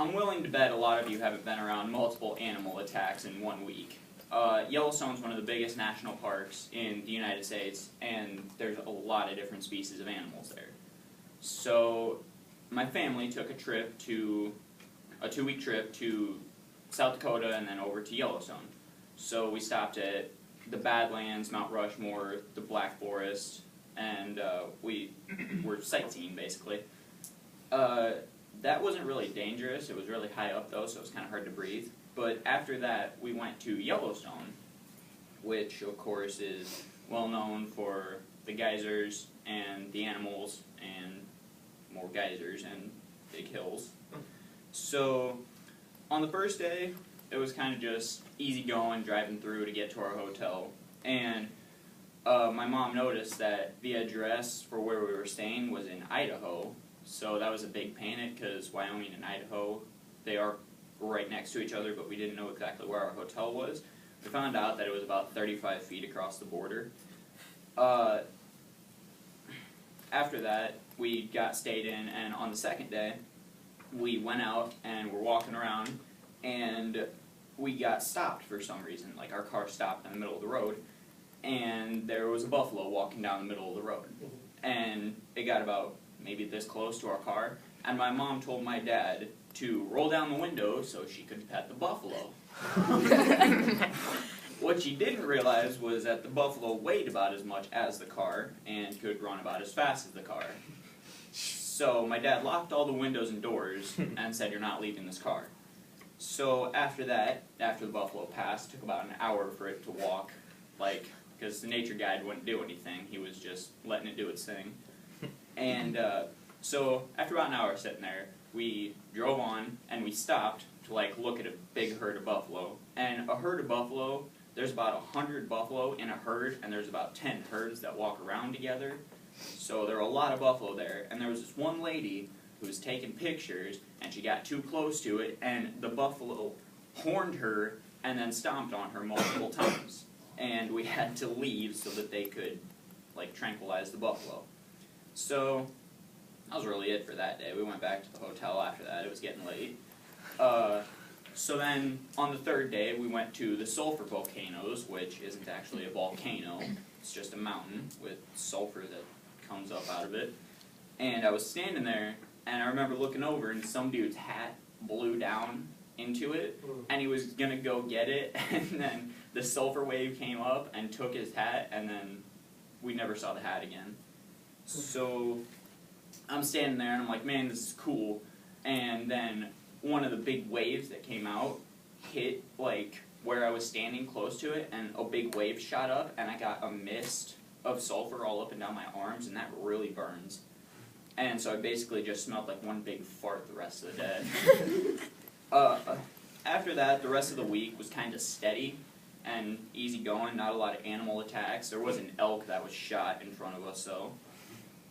I'm willing to bet a lot of you haven't been around multiple animal attacks in 1 week. Yellowstone's one of the biggest national parks in the United States, and there's a lot of different species of animals there. So, my family took a 2-week trip to South Dakota and then over to Yellowstone. So we stopped at the Badlands, Mount Rushmore, the Black Forest, and we were sightseeing basically. That wasn't really dangerous. It was really high up though, so it was kind of hard to breathe. But after that, we went to Yellowstone, which of course is well known for the geysers and the animals and more geysers and big hills. So on the first day, it was kind of just easy going, driving through to get to our hotel. And my mom noticed that the address for where we were staying was in Idaho. So that was a big panic because Wyoming and Idaho, they are right next to each other, but we didn't know exactly where our hotel was. We found out that it was about 35 feet across the border. After that, we got stayed in, and on the second day, we went out and were walking around, and we got stopped for some reason. Like, our car stopped in the middle of the road, and there was a buffalo walking down the middle of the road. And it got about maybe this close to our car, and my mom told my dad to roll down the window so she could pet the buffalo. What she didn't realize was that the buffalo weighed about as much as the car and could run about as fast as the car. So my dad locked all the windows and doors and said, "You're not leaving this car." So after that, after the buffalo passed, it took about an hour for it to walk, because the nature guide wouldn't do anything. He was just letting it do its thing. And so after about an hour sitting there, we drove on and we stopped to look at a big herd of buffalo. And a herd of buffalo, there's about 100 buffalo in a herd, and there's about 10 herds that walk around together. So there were a lot of buffalo there, and there was this one lady who was taking pictures, and she got too close to it, and the buffalo horned her and then stomped on her multiple times. And we had to leave so that they could tranquilize the buffalo. So that was really it for that day. We went back to the hotel after that. It was getting late. So then on the third day, we went to the sulfur volcanoes, which isn't actually a volcano. It's just a mountain with sulfur that comes up out of it. And I was standing there, and I remember looking over, and some dude's hat blew down into it, and he was going to go get it, and then the sulfur wave came up and took his hat, and then we never saw the hat again. So I'm standing there, and I'm like, man, this is cool. And then one of the big waves that came out hit where I was standing close to it, and a big wave shot up, and I got a mist of sulfur all up and down my arms, and that really burns. And so I basically just smelled like one big fart the rest of the day. After that, the rest of the week was kind of steady and easy going, not a lot of animal attacks. There was an elk that was shot in front of us, though.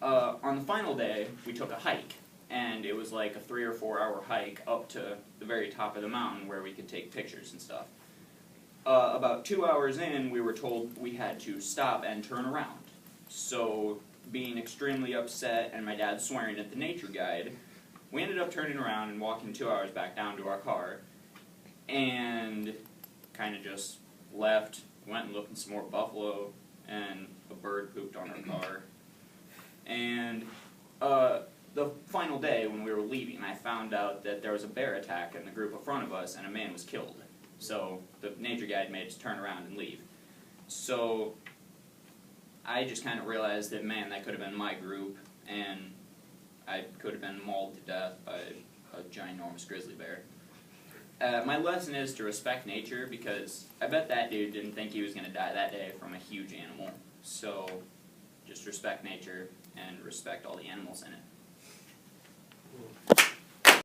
On the final day, we took a hike, and it was like a 3 or 4 hour hike up to the very top of the mountain where we could take pictures and stuff. About 2 hours in, we were told we had to stop and turn around. So, being extremely upset and my dad swearing at the nature guide, we ended up turning around and walking 2 hours back down to our car, and kind of just left, went and looked at some more buffalo, and a bird pooped on our car. And the final day when we were leaving, I found out that there was a bear attack in the group in front of us, and a man was killed. So the nature guide made us turn around and leave. So I just kind of realized that, man, that could have been my group, and I could have been mauled to death by a ginormous grizzly bear. My lesson is to respect nature, because I bet that dude didn't think he was going to die that day from a huge animal. So just respect nature and respect all the animals in it.